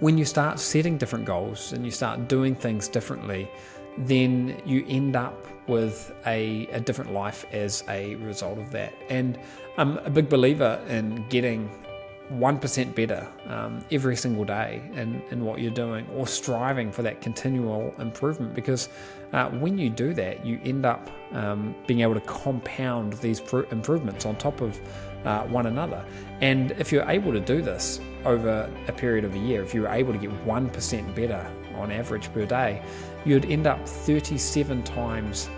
when you start setting different goals and you start doing things differently, then you end up with a different life as a result of that. And I'm a big believer in getting 1% better every single day in what you're doing, or striving for that continual improvement, because when you do that, you end up being able to compound these improvements on top of one another. And if you're able to do this over a period of a year, if you were able to get 1% better on average per day, you'd end up 37 times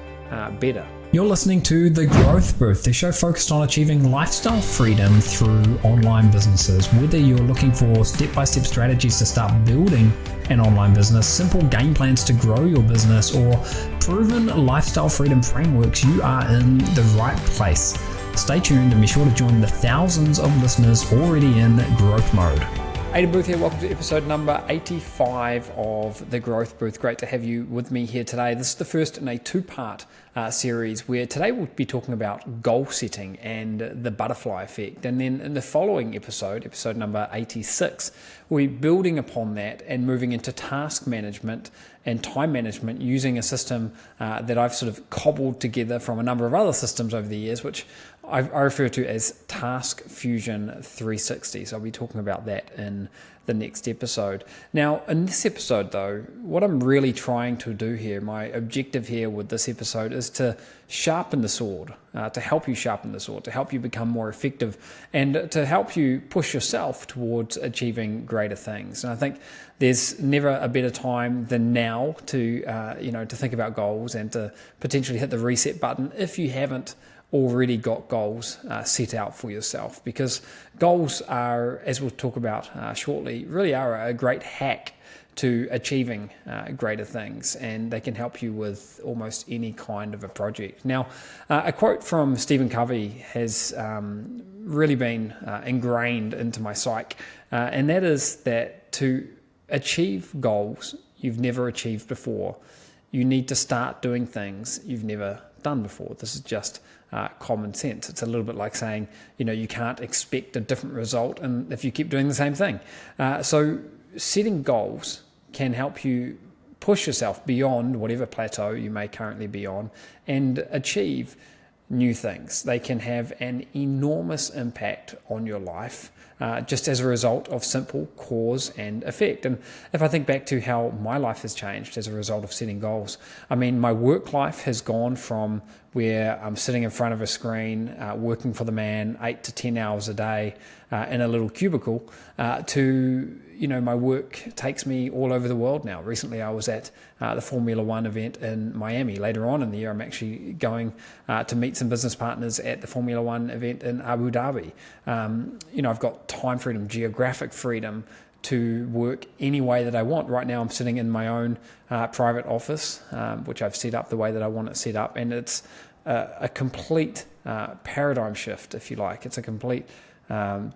better. You're listening to The Growth Booth, the show focused on achieving lifestyle freedom through online businesses. Whether you're looking for step-by-step strategies to start building an online business, simple game plans to grow your business, or proven lifestyle freedom frameworks, you are in the right place. Stay tuned and be sure to join the thousands of listeners already in growth mode. Aidan Booth here. Welcome to episode number 85 of The Growth Booth. Great to have you with me here today. This is the first in a two-part series where today we'll be talking about goal setting and the butterfly effect. And then in the following episode number 86, we'll be building upon that and moving into task management and time management using a system that I've sort of cobbled together from a number of other systems over the years, which I refer to as Task Fusion 360. So I'll be talking about that in the next episode. Now, in this episode, though, what I'm really trying to do here, my objective here with this episode, is to sharpen the sword, to help you sharpen the sword, to help you become more effective, and to help you push yourself towards achieving greater things. And I think there's never a better time than now to, to think about goals and to potentially hit the reset button if you haven't already got goals set out for yourself, because goals are, as we'll talk about shortly, really are a great hack to achieving greater things, and they can help you with almost any kind of a project. Now, a quote from Stephen Covey has really been ingrained into my psyche, and that is that to achieve goals you've never achieved before, you need to start doing things you've never done before. This is just common sense. It's a little bit like saying, you can't expect a different result and if you keep doing the same thing. So setting goals can help you push yourself beyond whatever plateau you may currently be on and achieve new things. They can have an enormous impact on your life just as a result of simple cause and effect. And if I think back to how my life has changed as a result of setting goals, I mean, my work life has gone from where I'm sitting in front of a screen, working for the man 8 to 10 hours a day in a little cubicle, to my work takes me all over the world now. Recently, I was at the Formula One event in Miami. Later on in the year, I'm actually going to meet some business partners at the Formula One event in Abu Dhabi. I've got time freedom, geographic freedom to work any way that I want. Right now, I'm sitting in my own private office, which I've set up the way that I want it set up, and it's a complete paradigm shift, if you like. It's a complete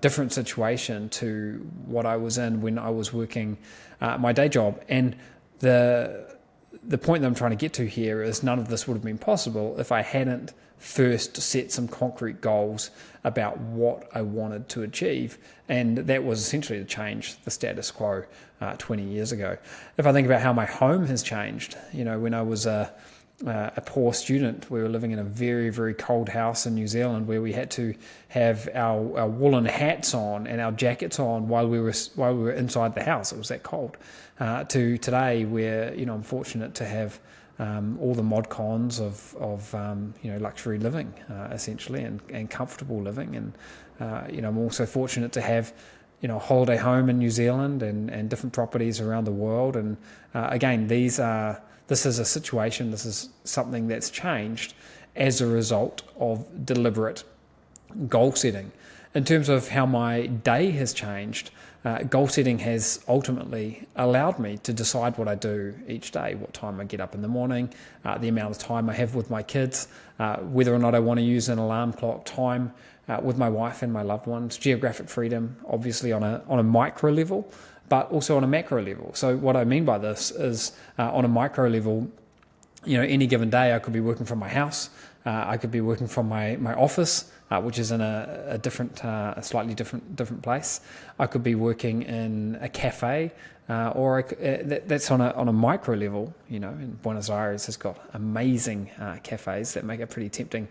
different situation to what I was in when I was working my day job. And the point that I'm trying to get to here is none of this would have been possible if I hadn't first set some concrete goals about what I wanted to achieve. And that was essentially to change the status quo 20 years ago. If I think about how my home has changed, when I was a poor student, we were living in a very, very cold house in New Zealand where we had to have our woolen hats on and our jackets on while we were inside the house. It was that cold. To today, where I'm fortunate to have all the mod cons of luxury living, essentially, and comfortable living, and I'm also fortunate to have a holiday home in New Zealand and different properties around the world. And again, this is a situation, this is something that's changed as a result of deliberate goal setting. In terms of how my day has changed, goal setting has ultimately allowed me to decide what I do each day, what time I get up in the morning, the amount of time I have with my kids, whether or not I want to use an alarm clock, time with my wife and my loved ones, geographic freedom, obviously on a micro level, but also on a macro level. So what I mean by this is on a micro level, any given day I could be working from my house, I could be working from my office, which is in a different, a slightly different place. I could be working in a cafe, or that's on a micro level. And Buenos Aires has got amazing cafes that make it pretty tempting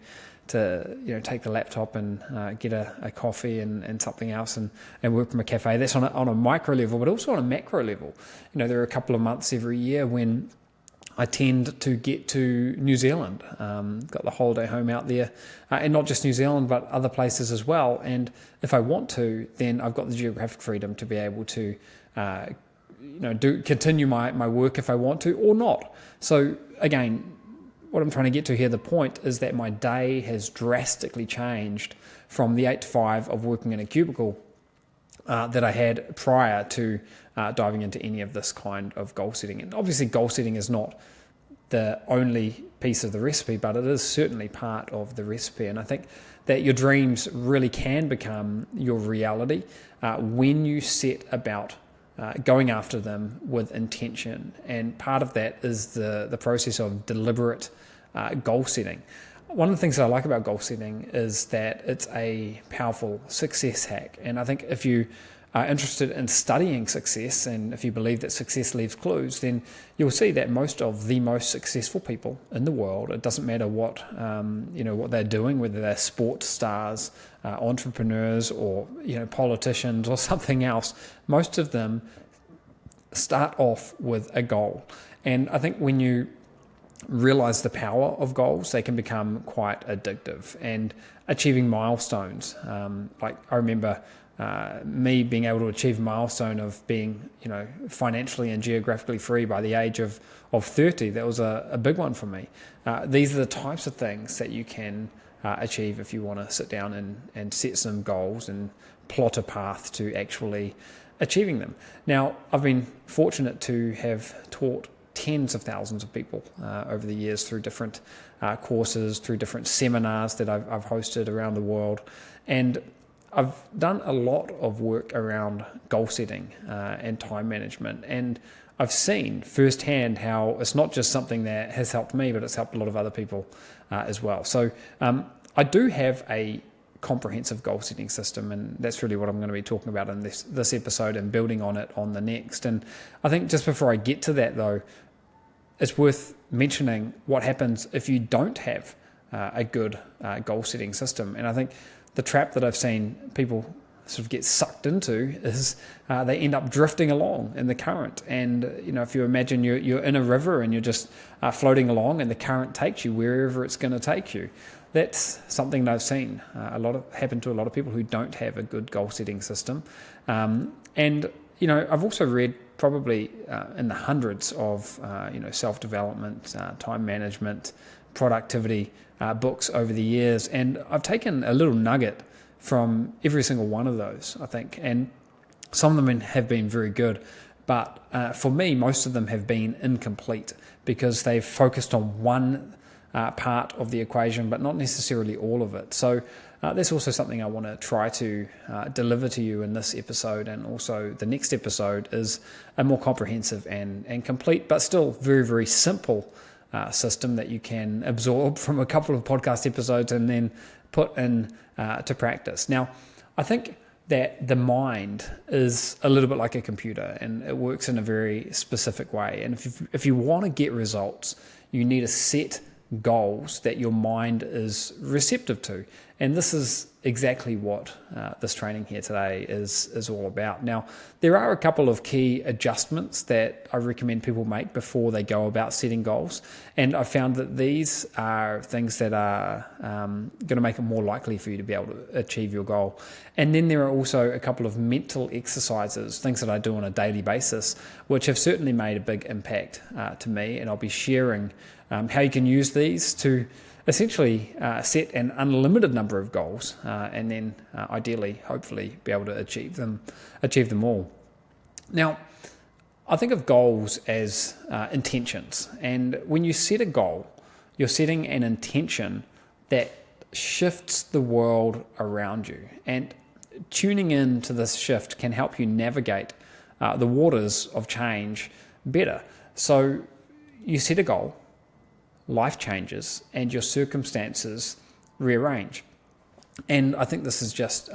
to take the laptop and get a coffee and something else and work from a cafe. That's on a micro level, but also on a macro level. There are a couple of months every year when I tend to get to New Zealand. Got the holiday home out there, and not just New Zealand, but other places as well. And if I want to, then I've got the geographic freedom to be able to, continue my work if I want to or not. So again, what I'm trying to get to here, the point is that my day has drastically changed from the 8 to 5 of working in a cubicle that I had prior to diving into any of this kind of goal setting. And obviously goal setting is not the only piece of the recipe, but it is certainly part of the recipe. And I think that your dreams really can become your reality when you set about going after them with intention. And part of that is the process of deliberate goal setting. One of the things that I like about goal setting is that it's a powerful success hack. And I think if you are interested in studying success, and if you believe that success leaves clues, then you'll see that most of the most successful people in the world, it doesn't matter what they're doing, whether they're sports stars, entrepreneurs, or politicians or something else, most of them start off with a goal. And I think when you realize the power of goals, they can become quite addictive. And achieving milestones, like I remember me being able to achieve a milestone of being financially and geographically free by the age of 30. That was a big one for me. These are the types of things that you can achieve if you want to sit down and set some goals and plot a path to actually achieving them. Now, I've been fortunate to have taught tens of thousands of people over the years through different courses, through different seminars that I've hosted around the world. And I've done a lot of work around goal setting and time management. And I've seen firsthand how it's not just something that has helped me, but it's helped a lot of other people as well. So I do have a comprehensive goal setting system, and that's really what I'm going to be talking about in this episode and building on it on the next. And I think just before I get to that though, it's worth mentioning what happens if you don't have a good goal setting system. And I think the trap that I've seen people sort of get sucked into is they end up drifting along in the current. And if you imagine you're in a river and you're just floating along, and the current takes you wherever it's going to take you. That's something that I've seen happen to a lot of people who don't have a good goal setting system. And I've also read probably in the hundreds of self-development, time management, productivity books over the years, and I've taken a little nugget from every single one of those, I think, and some of them have been very good, but for me most of them have been incomplete because they've focused on one part of the equation, but not necessarily all of it. So that's also something I want to try to deliver to you in this episode, and also the next episode is a more comprehensive and complete, but still very, very simple system that you can absorb from a couple of podcast episodes and then put in to practice. Now, I think that the mind is a little bit like a computer, and it works in a very specific way. And if you want to get results, you need to set goals that your mind is receptive to. And this is exactly what this training here today is all about. Now, there are a couple of key adjustments that I recommend people make before they go about setting goals. And I found that these are things that are going to make it more likely for you to be able to achieve your goal. And then there are also a couple of mental exercises, things that I do on a daily basis, which have certainly made a big impact to me. And I'll be sharing how you can use these to essentially set an unlimited number of goals and then ideally, hopefully, be able to achieve them all. Now, I think of goals as intentions. And when you set a goal, you're setting an intention that shifts the world around you. And tuning in to this shift can help you navigate the waters of change better. So you set a goal, life changes, and your circumstances rearrange. And I think this is just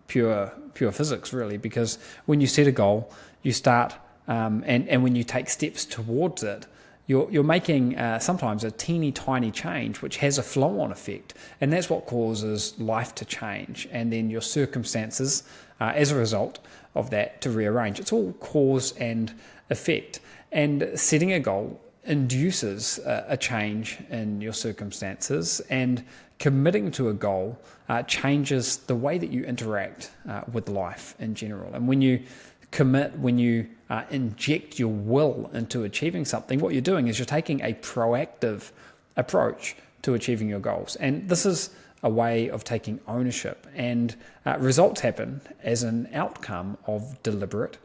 pure physics, really, because when you set a goal, you start, and when you take steps towards it, you're making sometimes a teeny tiny change, which has a flow-on effect, and that's what causes life to change, and then your circumstances, as a result of that, to rearrange. It's all cause and effect, and setting a goal induces a change in your circumstances, and committing to a goal changes the way that you interact with life in general. And when you commit, when you inject your will into achieving something, what you're doing is you're taking a proactive approach to achieving your goals. And this is a way of taking ownership, and results happen as an outcome of deliberate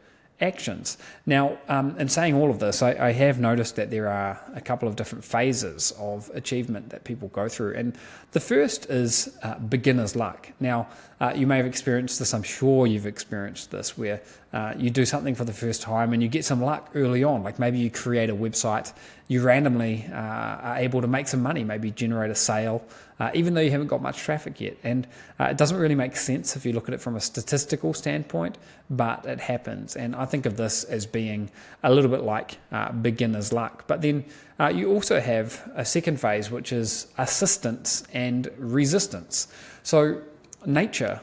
actions. Now, in saying all of this, I have noticed that there are a couple of different phases of achievement that people go through. And the first is beginner's luck. Now, you may have experienced this, I'm sure you've experienced this, where you do something for the first time and you get some luck early on. Like maybe you create a website, you randomly are able to make some money, maybe generate a sale, even though you haven't got much traffic yet. And it doesn't really make sense if you look at it from a statistical standpoint, but it happens. And I think of this as being a little bit like beginner's luck. But then you also have a second phase, which is assistance and resistance. So nature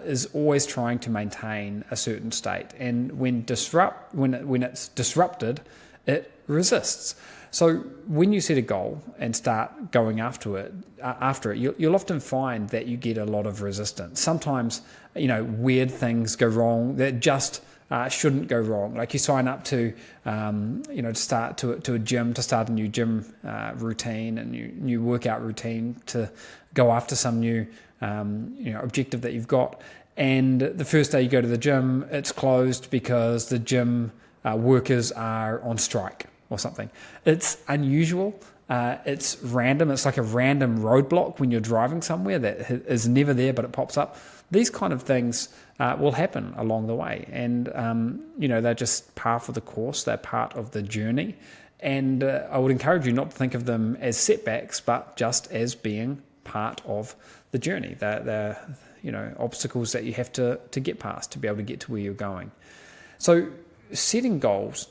is always trying to maintain a certain state, and when it's disrupted, it resists. So when you set a goal and start going after it, you'll often find that you get a lot of resistance. Sometimes, weird things go wrong that just shouldn't go wrong. Like you sign up to start to a gym, to start a new gym routine and new workout routine, to go after some new objective that you've got. And the first day you go to the gym, it's closed because the gym workers are on strike or something. It's unusual. It's random. It's like a random roadblock when you're driving somewhere that is never there, but it pops up. These kind of things will happen along the way. And, they're just par for the course. They're part of the journey. And I would encourage you not to think of them as setbacks, but just as being part of the journey. They're obstacles that you have to get past to be able to get to where you're going. So setting goals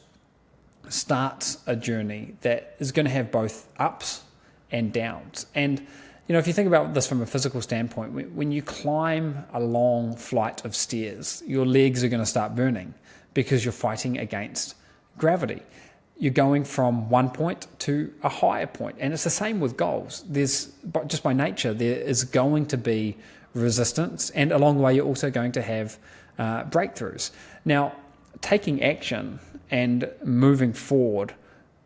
starts a journey that is going to have both ups and downs. And if you think about this from a physical standpoint, when you climb a long flight of stairs, your legs are going to start burning because you're fighting against gravity. You're going from one point to a higher point. And it's the same with goals. Just by nature, there is going to be resistance, and along the way you're also going to have breakthroughs. Now, taking action and moving forward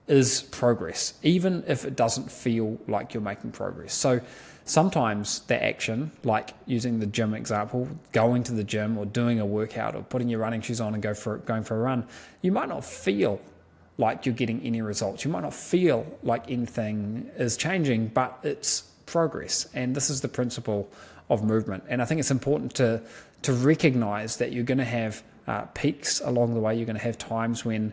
is progress, even if it doesn't feel like you're making progress. So sometimes the action, like using the gym example, going to the gym or doing a workout or putting your running shoes on and going for a run, you might not feel like you're getting any results. You might not feel like anything is changing, but it's progress. And this is the principle of movement. And I think it's important to recognize that you're going to have peaks along the way. You're going to have times when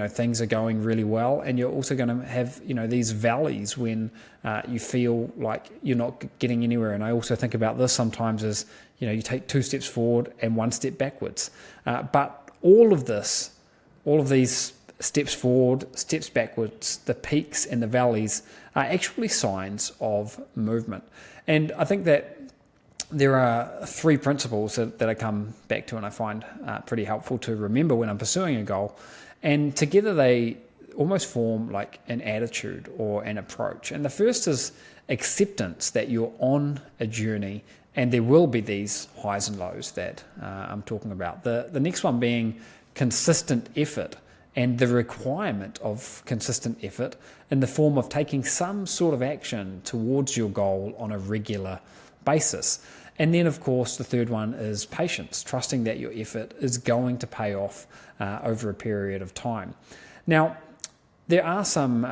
things are going really well, and you're also going to have these valleys when you feel like you're not getting anywhere. And I also think about this sometimes as you take 2 steps forward and 1 step backwards. But all of these steps forward, steps backwards, the peaks and the valleys are actually signs of movement. And I think that there are 3 principles that I come back to and I find pretty helpful to remember when I'm pursuing a goal. And together they almost form like an attitude or an approach. And the first is acceptance that you're on a journey and there will be these highs and lows that I'm talking about. The next one being consistent effort, and the requirement of consistent effort in the form of taking some sort of action towards your goal on a regular basis. And then, of course, the third one is patience, trusting that your effort is going to pay off over a period of time. Now, there are some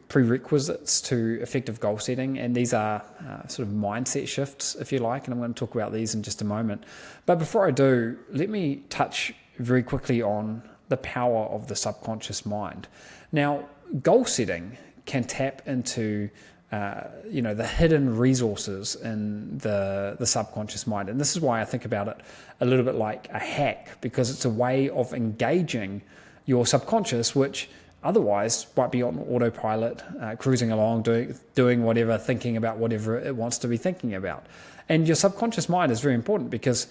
prerequisites to effective goal setting, and these are sort of mindset shifts, if you like, and I'm going to talk about these in just a moment. But before I do, let me touch very quickly on the power of the subconscious mind. Now, goal setting can tap into the hidden resources in the subconscious mind. And this is why I think about it a little bit like a hack, because it's a way of engaging your subconscious, which otherwise might be on autopilot, cruising along, doing whatever, thinking about whatever it wants to be thinking about. And your subconscious mind is very important because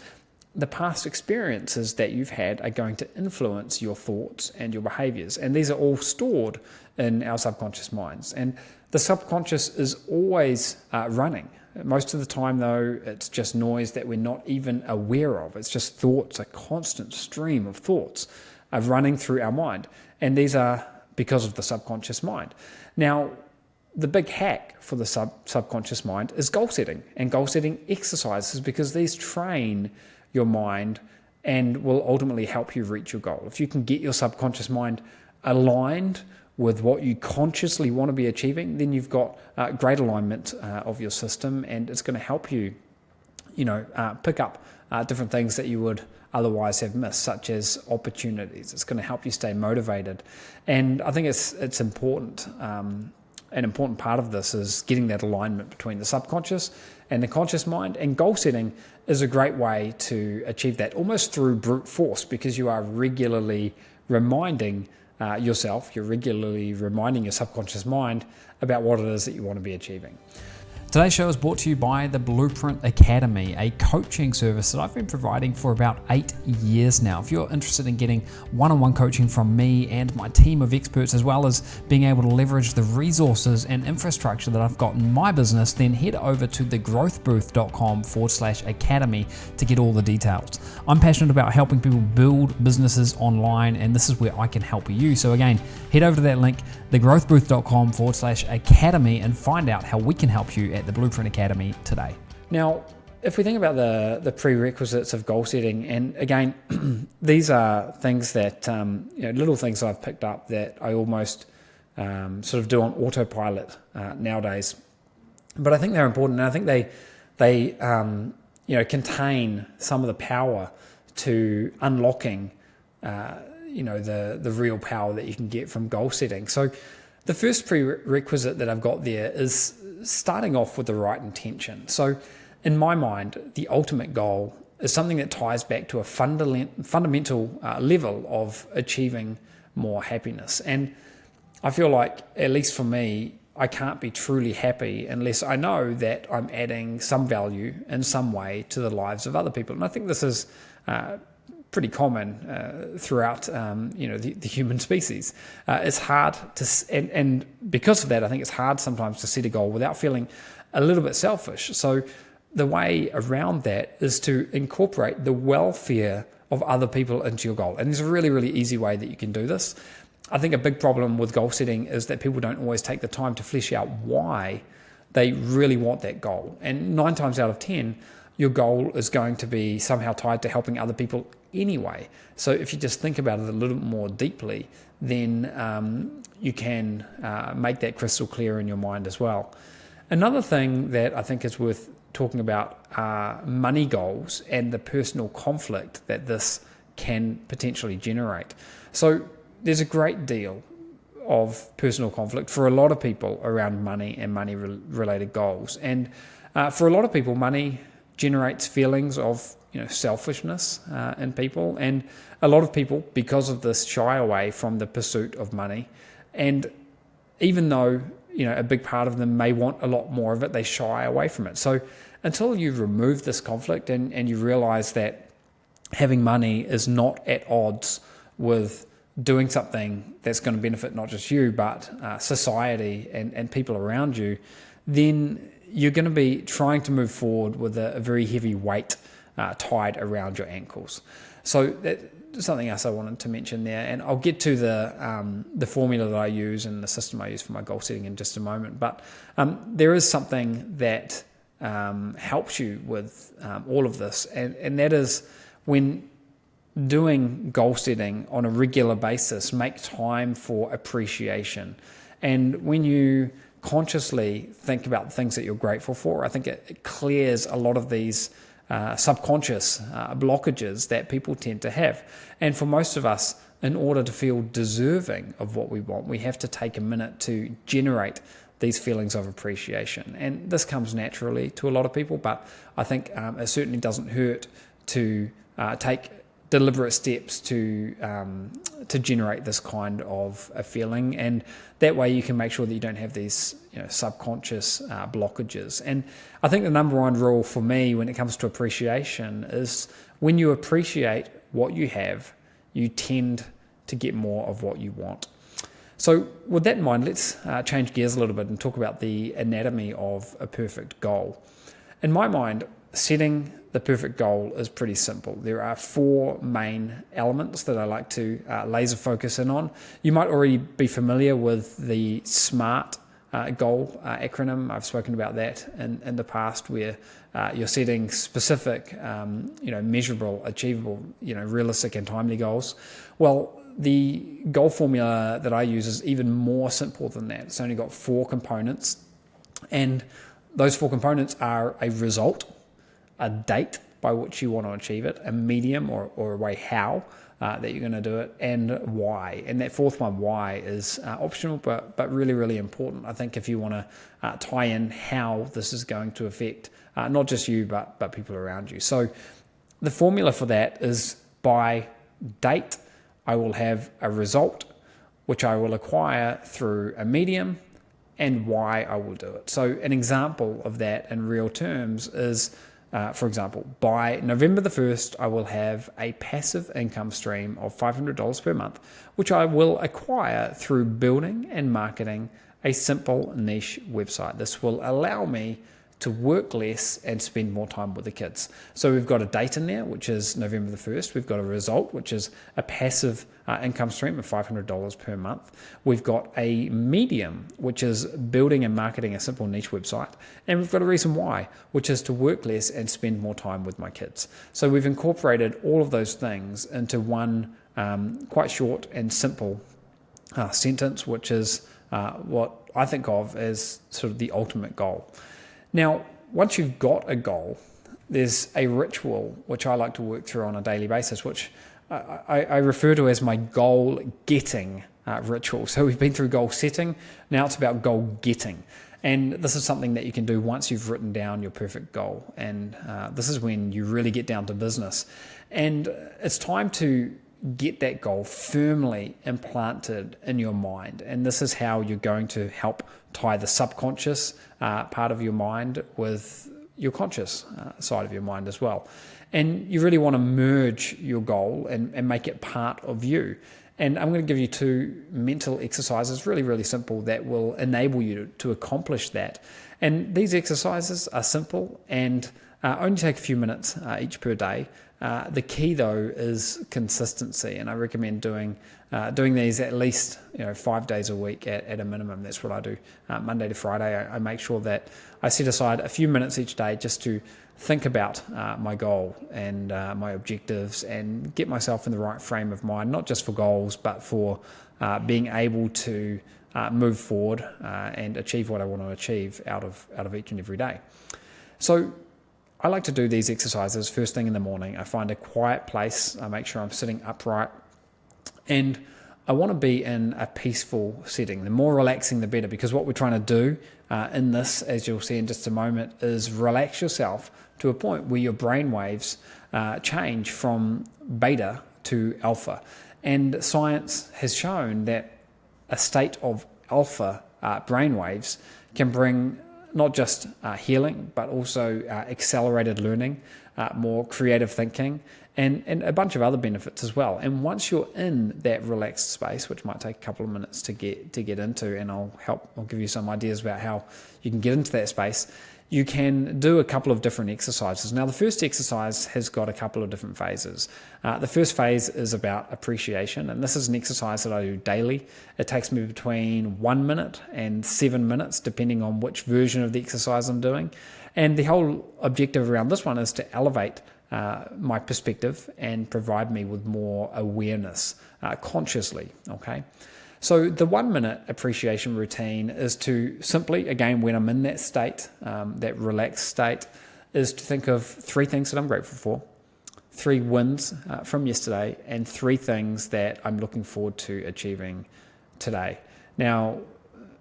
the past experiences that you've had are going to influence your thoughts and your behaviors. And these are all stored in our subconscious minds. And the subconscious is always running. Most of the time, though, it's just noise that we're not even aware of. It's just thoughts, a constant stream of thoughts are running through our mind. And these are because of the subconscious mind. Now, the big hack for the subconscious mind is goal setting and goal setting exercises, because these train your mind and will ultimately help you reach your goal. If you can get your subconscious mind aligned with what you consciously want to be achieving, then you've got great alignment of your system, and it's going to help you, pick up different things that you would otherwise have missed, such as opportunities. It's going to help you stay motivated. And I think it's important. An important part of this is getting that alignment between the subconscious and the conscious mind. And goal setting is a great way to achieve that, almost through brute force, because you are regularly reminding yourself, you're regularly reminding your subconscious mind about what it is that you want to be achieving. Today's show is brought to you by the Blueprint Academy, a coaching service that I've been providing for about 8 years now. If you're interested in getting one-on-one coaching from me and my team of experts, as well as being able to leverage the resources and infrastructure that I've got in my business, then head over to thegrowthbooth.com/academy to get all the details. I'm passionate about helping people build businesses online, and this is where I can help you. So again, head over to that link, thegrowthbooth.com/academy, and find out how we can help you at the Blueprint Academy today. Now, if we think about the prerequisites of goal setting, and again, these are things that, little things I've picked up that I almost sort of do on autopilot nowadays. But I think they're important, and I think they contain some of the power to unlocking, the real power that you can get from goal setting. So the first prerequisite that I've got there is starting off with the right intention. So in my mind, the ultimate goal is something that ties back to a fundamental level of achieving more happiness. And I feel like, at least for me, I can't be truly happy unless I know that I'm adding some value in some way to the lives of other people. And I think this is pretty common throughout, the human species. It's hard to, and because of that, I think it's hard sometimes to set a goal without feeling a little bit selfish. So the way around that is to incorporate the welfare of other people into your goal. And there's a really, really easy way that you can do this. I think a big problem with goal setting is that people don't always take the time to flesh out why they really want that goal. And 9 times out of 10, your goal is going to be somehow tied to helping other people anyway. So if you just think about it a little more deeply, then you can make that crystal clear in your mind as well. Another thing that I think is worth talking about are money goals and the personal conflict that this can potentially generate. So there's a great deal of personal conflict for a lot of people around money and money-related goals. And for a lot of people, money generates feelings of selfishness in people, and a lot of people, because of this, shy away from the pursuit of money. And even though a big part of them may want a lot more of it, they shy away from it. So until you remove this conflict and you realize that having money is not at odds with doing something that's going to benefit not just you, but society and people around you, then you're going to be trying to move forward with a very heavy weight tied around your ankles. So that's something else I wanted to mention there, and I'll get to the formula that I use and the system I use for my goal setting in just a moment. But there is something that helps you with all of this, and that is when doing goal setting on a regular basis, make time for appreciation. And when you consciously think about the things that you're grateful for, I think it clears a lot of these subconscious blockages that people tend to have. And for most of us, in order to feel deserving of what we want, we have to take a minute to generate these feelings of appreciation. And this comes naturally to a lot of people, but I think it certainly doesn't hurt to take deliberate steps to generate this kind of a feeling, and that way you can make sure that you don't have these subconscious blockages. And I think the number one rule for me when it comes to appreciation is when you appreciate what you have, you tend to get more of what you want. So with that in mind, let's change gears a little bit and talk about the anatomy of a perfect goal. In my mind, setting the perfect goal is pretty simple. There are 4 main elements that I like to laser focus in on. You might already be familiar with the SMART goal acronym. I've spoken about that in the past, where you're setting specific, measurable, achievable, realistic and timely goals. Well, the goal formula that I use is even more simple than that. It's only got 4 components, and those 4 components are a result, a date by which you want to achieve it, a medium or a way how that you're going to do it, and why. And that 4th one, why, is optional, but really, really important. I think if you want to tie in how this is going to affect not just you, but people around you. So the formula for that is by date, I will have a result, which I will acquire through a medium, and why I will do it. So an example of that in real terms is, for example, by November the 1st, I will have a passive income stream of $500 per month, which I will acquire through building and marketing a simple niche website. This will allow me to work less and spend more time with the kids. So we've got a date in there, which is November the 1st. We've got a result, which is a passive income stream of $500 per month. We've got a medium, which is building and marketing a simple niche website. And we've got a reason why, which is to work less and spend more time with my kids. So we've incorporated all of those things into one quite short and simple sentence, which is what I think of as sort of the ultimate goal. Now, once you've got a goal, there's a ritual which I like to work through on a daily basis, which I refer to as my goal-getting ritual. So we've been through goal setting, now it's about goal-getting. And this is something that you can do once you've written down your perfect goal. And this is when you really get down to business. And it's time to get that goal firmly implanted in your mind. And this is how you're going to help tie the subconscious part of your mind with your conscious side of your mind as well. And you really want to merge your goal and make it part of you. And I'm going to give you 2 mental exercises, really, really simple, that will enable you to accomplish that. And these exercises are simple and only take a few minutes each per day. The key, though, is consistency, and I recommend doing these at least 5 days a week at a minimum. That's what I do Monday to Friday. I make sure that I set aside a few minutes each day just to think about my goal and my objectives and get myself in the right frame of mind, not just for goals, but for being able to move forward and achieve what I want to achieve out of each and every day. So I like to do these exercises first thing in the morning. I find a quiet place. I make sure I'm sitting upright. And I want to be in a peaceful setting. The more relaxing, the better, because what we're trying to do in this, as you'll see in just a moment, is relax yourself to a point where your brain waves change from beta to alpha. And science has shown that a state of alpha brain waves can bring not just healing, but also accelerated learning, more creative thinking, and a bunch of other benefits as well. And once you're in that relaxed space, which might take a couple of minutes to get into, and I'll give you some ideas about how you can get into that space, you can do a couple of different exercises. Now, the first exercise has got a couple of different phases. The first phase is about appreciation, and this is an exercise that I do daily. It takes me between 1 minute and 7 minutes, depending on which version of the exercise I'm doing. And the whole objective around this one is to elevate my perspective and provide me with more awareness consciously, okay? So the 1 minute appreciation routine is to simply, again, when I'm in that state, that relaxed state, is to think of 3 things that I'm grateful for, 3 wins from yesterday, and 3 things that I'm looking forward to achieving today. Now,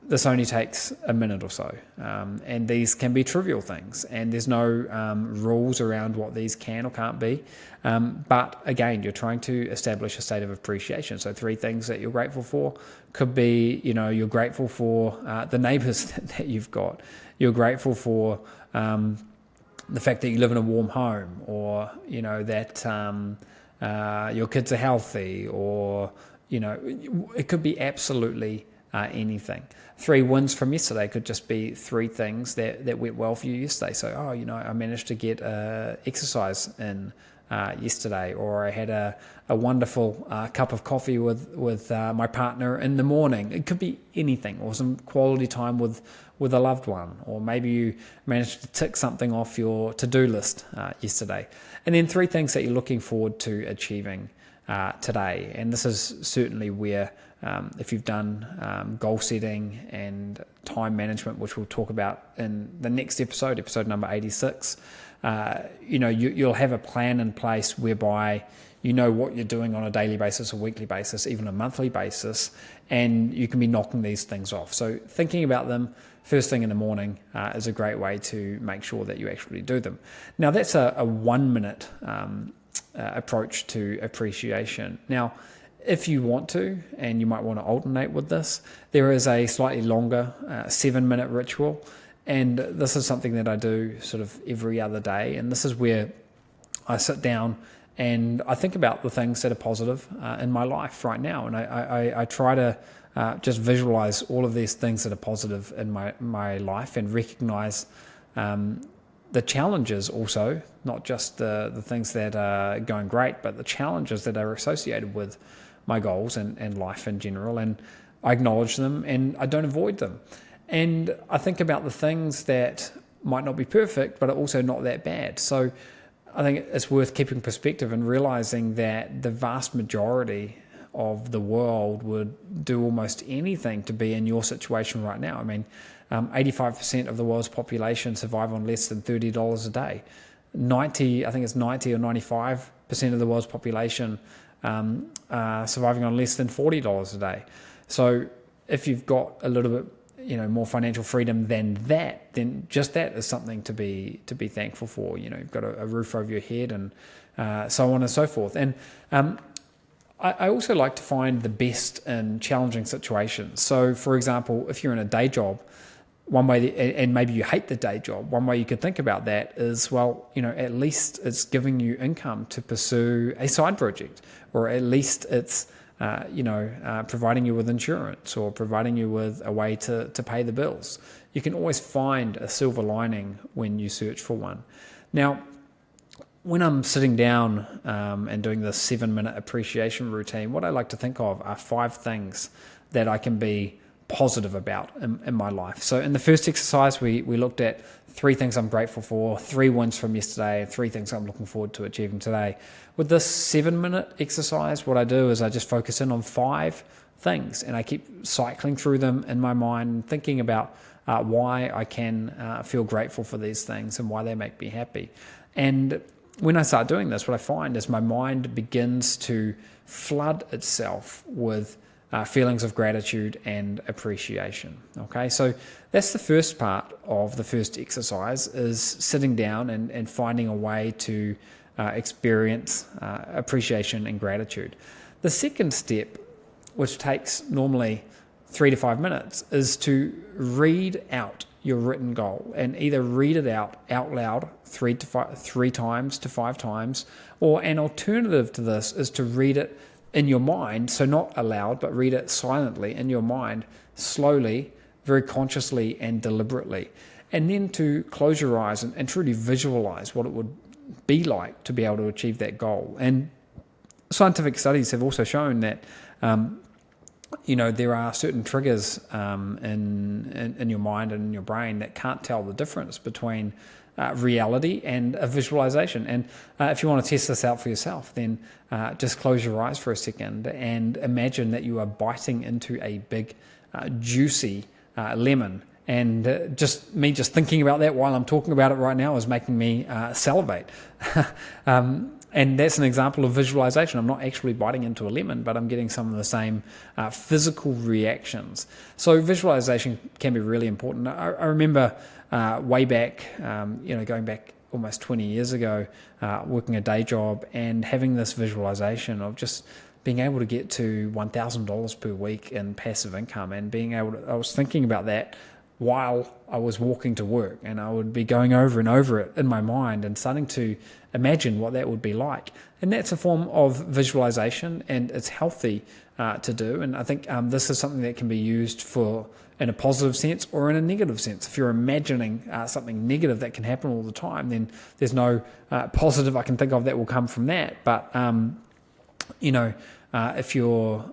this only takes a minute or so, and these can be trivial things, and there's no rules around what these can or can't be. But again, you're trying to establish a state of appreciation. So 3 things that you're grateful for could be, you're grateful for the neighbours that you've got. You're grateful for the fact that you live in a warm home, or that your kids are healthy, or it could be absolutely anything. 3 wins from yesterday could just be 3 things that went well for you yesterday. So, I managed to get exercise in yesterday, or I had a wonderful cup of coffee with my partner in the morning. It could be anything, or some quality time with a loved one, or maybe you managed to tick something off your to-do list yesterday. And then 3 things that you're looking forward to achieving today. And this is certainly where, if you've done goal setting and time management, which we'll talk about in the next episode number 86, you'll have a plan in place whereby you know what you're doing on a daily basis, a weekly basis, even a monthly basis, and you can be knocking these things off. So thinking about them first thing in the morning is a great way to make sure that you actually do them. Now, that's a 1-minute approach to appreciation. Now, if you want to, and you might want to alternate with this, there is a slightly longer 7-minute ritual, and this is something that I do sort of every other day, and this is where I sit down and I think about the things that are positive in my life right now, and I try to just visualize all of these things that are positive in my life, and recognize the challenges also, not just the things that are going great, but the challenges that are associated with my goals and life in general. And I acknowledge them, and I don't avoid them. And I think about the things that might not be perfect, but are also not that bad. So I think it's worth keeping perspective and realizing that the vast majority of the world would do almost anything to be in your situation right now. I mean, 85% of the world's population survive on less than $30 a day. 90 or 95% of the world's population surviving on less than $40 a day. So if you've got a little bit more financial freedom than that, then just that is something to be thankful for. You've got a roof over your head, and so on and so forth. And I also like to find the best in challenging situations. So, for example, if you're in a day job, one way, and maybe you hate the day job, one way you could think about that is, at least it's giving you income to pursue a side project, or at least it's providing you with insurance, or providing you with a way to pay the bills. You can always find a silver lining when you search for one. Now, when I'm sitting down and doing this 7-minute appreciation routine, what I like to think of are 5 things that I can be positive about in my life. So in the first exercise, we looked at 3 things I'm grateful for, 3 wins from yesterday, 3 things I'm looking forward to achieving today. With this 7-minute exercise, what I do is I just focus in on 5 things, and I keep cycling through them in my mind, thinking about why I can feel grateful for these things and why they make me happy. And when I start doing this, what I find is my mind begins to flood itself with feelings of gratitude and appreciation. Okay, so that's the first part of the first exercise, is sitting down and finding a way to experience appreciation and gratitude. The second step, which takes normally 3 to 5 minutes, is to read out your written goal, and either read it out loud 3 times to 5 times, or an alternative to this is to read it in your mind, so not aloud, but read it silently in your mind, slowly, very consciously and deliberately. And then to close your eyes and truly visualize what it would be like to be able to achieve that goal. And scientific studies have also shown that there are certain triggers in your mind and in your brain that can't tell the difference between reality and a visualization. And if you want to test this out for yourself, then just close your eyes for a second and imagine that you are biting into a big, juicy lemon. And just thinking about that while I'm talking about it right now is making me salivate. And that's an example of visualization. I'm not actually biting into a lemon, but I'm getting some of the same physical reactions. So visualization can be really important. I remember way back, going back almost 20 years ago, working a day job and having this visualization of just being able to get to $1,000 per week in passive income, and I was thinking about that while I was walking to work, and I would be going over and over it in my mind and starting to imagine what that would be like. And that's a form of visualization, and it's healthy to do. And I think this is something that can be used in a positive sense or in a negative sense. If you're imagining something negative that can happen all the time, then there's no positive I can think of that will come from that. But if you're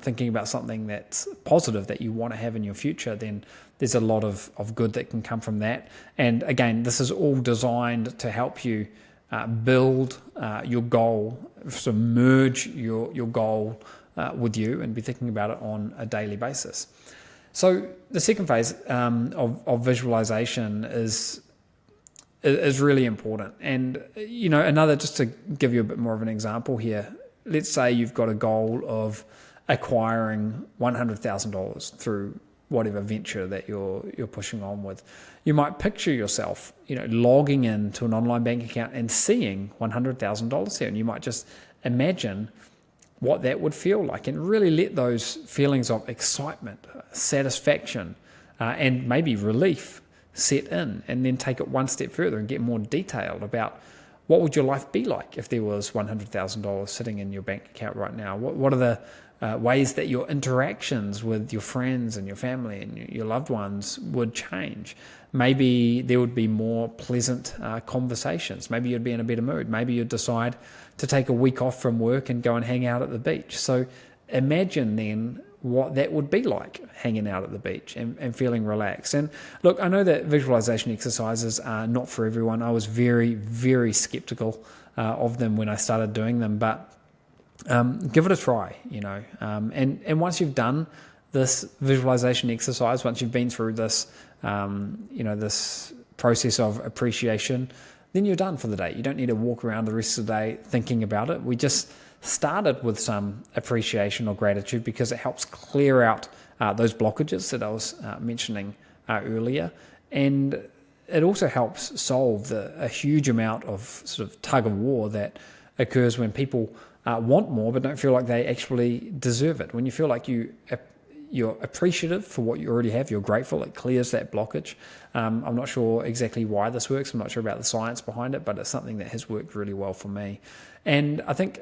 thinking about something that's positive that you want to have in your future, then there's a lot of good that can come from that. And again, this is all designed to help you build your goal, so merge your goal with you and be thinking about it on a daily basis. So the second phase of visualization is really important. And, another, just to give you a bit more of an example here, let's say you've got a goal of acquiring $100,000 through whatever venture that you're pushing on with. You might picture yourself, logging into an online bank account and seeing $100,000 there, and you might just imagine what that would feel like, and really let those feelings of excitement, satisfaction, and maybe relief set in, and then take it one step further and get more detailed about what would your life be like if there was $100,000 sitting in your bank account right now. What are the ways that your interactions with your friends and your family and your loved ones would change? Maybe there would be more pleasant conversations. Maybe you'd be in a better mood. Maybe you'd decide to take a week off from work and go and hang out at the beach. So imagine then what that would be like, hanging out at the beach and feeling relaxed. And look, I know that visualization exercises are not for everyone. I was very, very skeptical of them when I started doing them, but give it a try, and once you've done this visualization exercise, once you've been through this, this process of appreciation, then you're done for the day. You don't need to walk around the rest of the day thinking about it. We just started with some appreciation or gratitude because it helps clear out those blockages that I was mentioning earlier, and it also helps solve a huge amount of sort of tug of war that occurs when people want more but don't feel like they actually deserve it. When you feel like you're appreciative for what you already have, you're grateful, it clears that blockage. I'm not sure exactly why this works. I'm not sure about the science behind it, but it's something that has worked really well for me. And I think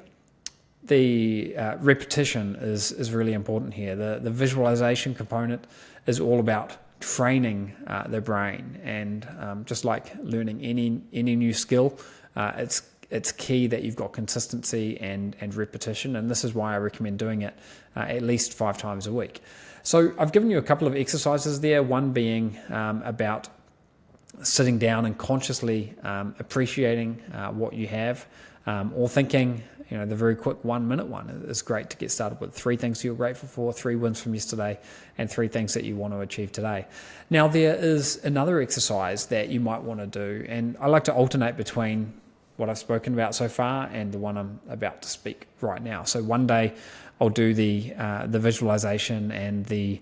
the repetition is really important here. The visualization component is all about training the brain, and just like learning any new skill, it's key that you've got consistency and repetition, and this is why I recommend doing it at least 5 times a week. So I've given you a couple of exercises there, one being about sitting down and consciously appreciating what you have, or thinking, the very quick 1-minute one is great to get started with. 3 things you're grateful for, 3 wins from yesterday, and 3 things that you want to achieve today. Now, there is another exercise that you might want to do, and I like to alternate between what I've spoken about so far and the one I'm about to speak right now. So one day I'll do the visualization and the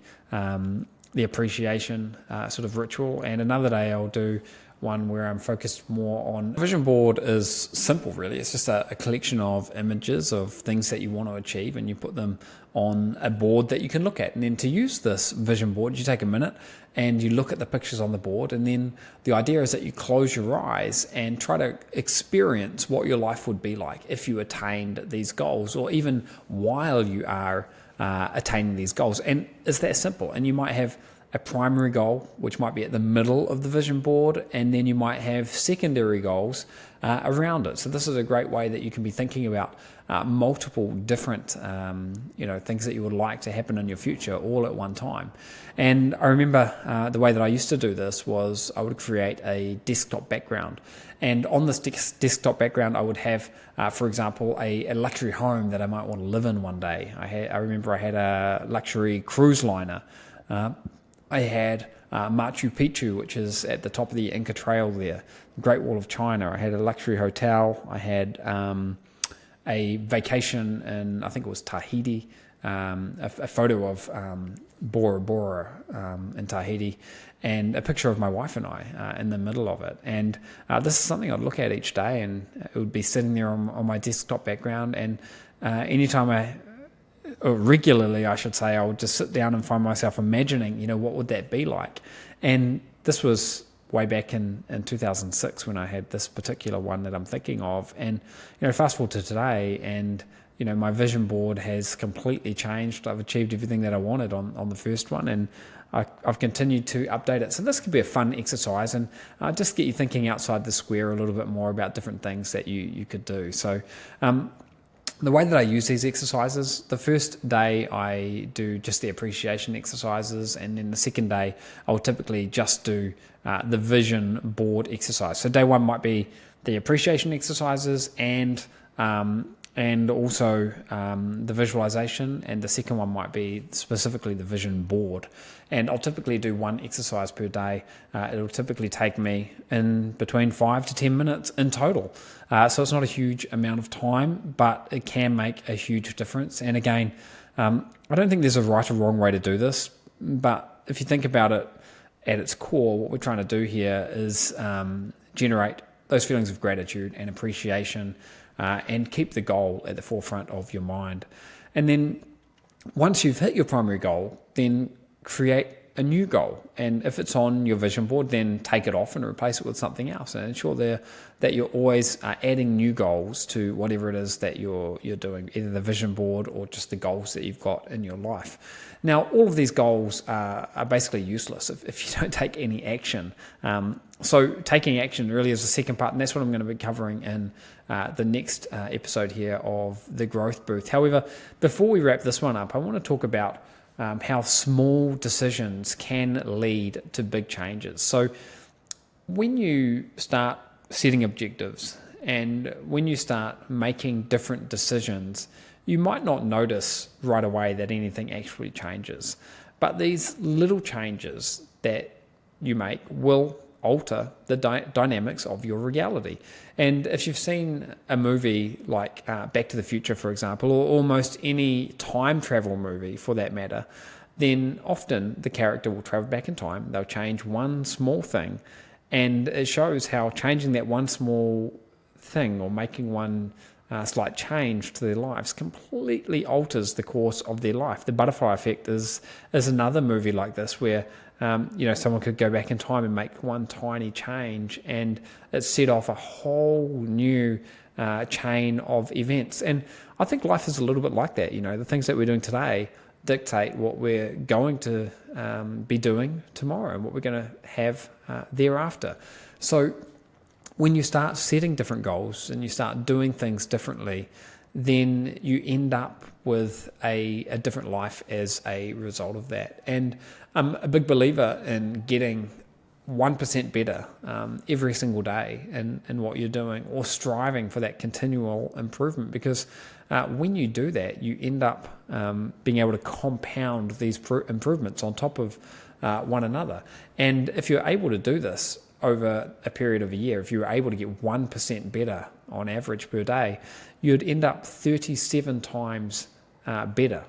appreciation sort of ritual, and another day I'll do one where I'm focused more on. A vision board is simple, really. It's just a collection of images of things that you want to achieve, and you put them on a board that you can look at. And then to use this vision board, you take a minute and you look at the pictures on the board, and then the idea is that you close your eyes and try to experience what your life would be like if you attained these goals, or even while you are attaining these goals. And it's that simple. And you might have a primary goal, which might be at the middle of the vision board, and then you might have secondary goals around it. So this is a great way that you can be thinking about multiple different things that you would like to happen in your future all at one time. And I remember the way that I used to do this was I would create a desktop background, and on this desktop background I would have, for example, a luxury home that I might want to live in one day. I remember I had a luxury cruise liner I had Machu Picchu, which is at the top of the Inca Trail there, the Great Wall of China. I had a luxury hotel. I had a vacation in, I think it was Tahiti, a photo of Bora Bora in Tahiti, and a picture of my wife and I in the middle of it. And this is something I'd look at each day, and it would be sitting there on my desktop background. And anytime or regularly, I should say, I would just sit down and find myself imagining, what would that be like? And this was way back in 2006 when I had this particular one that I'm thinking of. And, fast forward to today, and, my vision board has completely changed. I've achieved everything that I wanted on the first one, and I've continued to update it. So this could be a fun exercise, and just get you thinking outside the square a little bit more about different things that you could do. So, the way that I use these exercises, the first day I do just the appreciation exercises, and then the second day I'll typically just do the vision board exercise. So day one might be the appreciation exercises and also the visualization, and the second one might be specifically the vision board. And I'll typically do one exercise per day. It'll typically take me in between 5 to 10 minutes in total. So it's not a huge amount of time, but it can make a huge difference. And again, I don't think there's a right or wrong way to do this, but if you think about it at its core, what we're trying to do here is generate those feelings of gratitude and appreciation, and keep the goal at the forefront of your mind. And then once you've hit your primary goal, then create a new goal. And if it's on your vision board, then take it off and replace it with something else, and ensure that you're always adding new goals to whatever it is that you're doing, either the vision board or just the goals that you've got in your life. Now, all of these goals are basically useless if you don't take any action. So taking action really is the second part, and that's what I'm going to be covering in the next episode here of The Growth Booth. However, before we wrap this one up, I want to talk about how small decisions can lead to big changes. So when you start setting objectives and when you start making different decisions, you might not notice right away that anything actually changes. But these little changes that you make will alter the dynamics of your reality. And if you've seen a movie like Back to the Future, for example, or almost any time travel movie for that matter, then often the character will travel back in time. They'll change one small thing, and it shows how changing that one small thing or making one slight change to their lives completely alters the course of their life. The Butterfly Effect is another movie like this where someone could go back in time and make one tiny change, and it set off a whole new chain of events. And I think life is a little bit like that. The things that we're doing today dictate what we're going to be doing tomorrow and what we're going to have thereafter. So when you start setting different goals and you start doing things differently, then you end up with a different life as a result of that. And I'm a big believer in getting 1% better every single day in what you're doing, or striving for that continual improvement, because when you do that, you end up being able to compound these improvements on top of one another. And if you're able to do this over a period of a year, if you were able to get 1% better on average per day, you'd end up 37 times better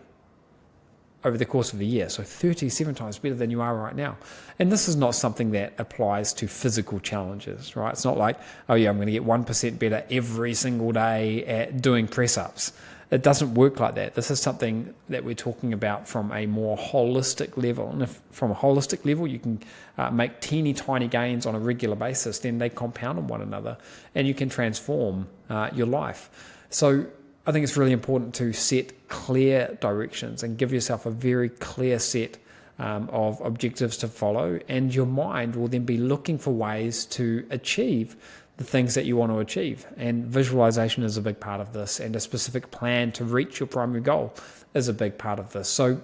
over the course of a year. So 37 times better than you are right now. And this is not something that applies to physical challenges, right? It's not like, oh yeah, I'm going to get 1% better every single day at doing press-ups. It doesn't work like that. This is something that we're talking about from a more holistic level. And if from a holistic level you can make teeny tiny gains on a regular basis, then they compound on one another and you can transform your life. So I think it's really important to set clear directions and give yourself a very clear set of objectives to follow, and your mind will then be looking for ways to achieve the things that you want to achieve. And visualization is a big part of this, and a specific plan to reach your primary goal is a big part of this. So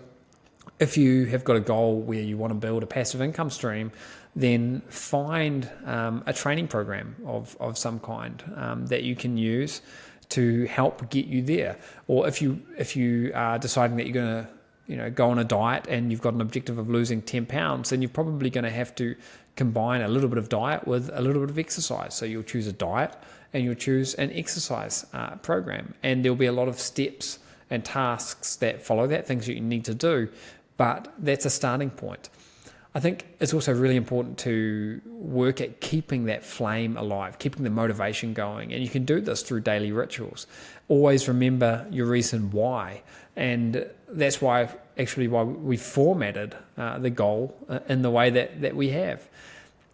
if you have got a goal where you want to build a passive income stream, then find a training program of some kind that you can use to help get you there. Or if you are deciding that you're going to go on a diet and you've got an objective of losing 10 pounds, then you're probably going to have to combine a little bit of diet with a little bit of exercise. So you'll choose a diet and you'll choose an exercise program, and there'll be a lot of steps and tasks that follow that, things that you need to do, but that's a starting point. I think it's also really important to work at keeping that flame alive, keeping the motivation going, and you can do this through daily rituals. Always remember your reason why, and that's why we formatted the goal in the way that we have.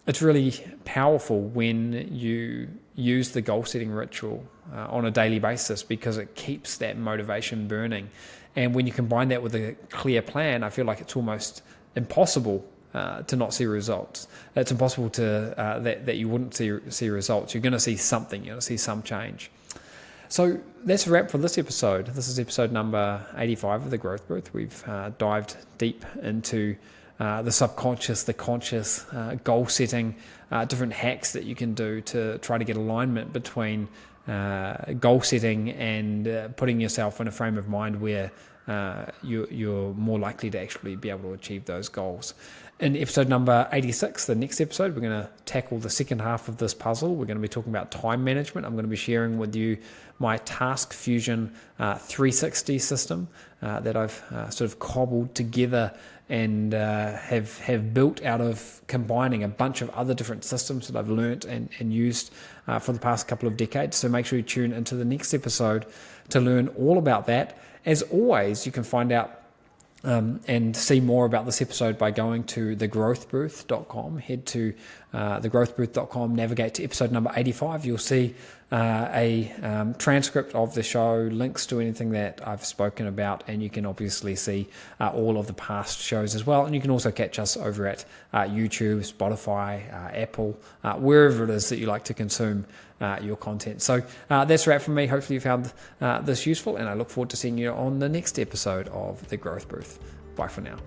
It's really powerful when you use the goal setting ritual on a daily basis, because it keeps that motivation burning. And when you combine that with a clear plan, I feel like it's almost impossible to not see results. It's impossible to that you wouldn't see results. You're going to see something. You're going to see some change. So that's a wrap for this episode. This is episode number 85 of The Growth Booth. We've dived deep into the subconscious, the conscious, goal setting, different hacks that you can do to try to get alignment between goal setting and putting yourself in a frame of mind where you're more likely to actually be able to achieve those goals. In episode number 86, the next episode, we're going to tackle the second half of this puzzle. We're going to be talking about time management. I'm going to be sharing with you my Task Fusion 360 system that I've sort of cobbled together and have built out of combining a bunch of other different systems that I've learnt and used for the past couple of decades. So make sure you tune into the next episode to learn all about that. As always, you can find out and see more about this episode by going to thegrowthbooth.com. Head to thegrowthbooth.com, navigate to episode number 85. You'll see a transcript of the show, links to anything that I've spoken about, and you can obviously see all of the past shows as well. And you can also catch us over at YouTube, Spotify, Apple, wherever it is that you like to consume your content. So that's a wrap from me. Hopefully you found this useful, and I look forward to seeing you on the next episode of The Growth Booth. Bye for now.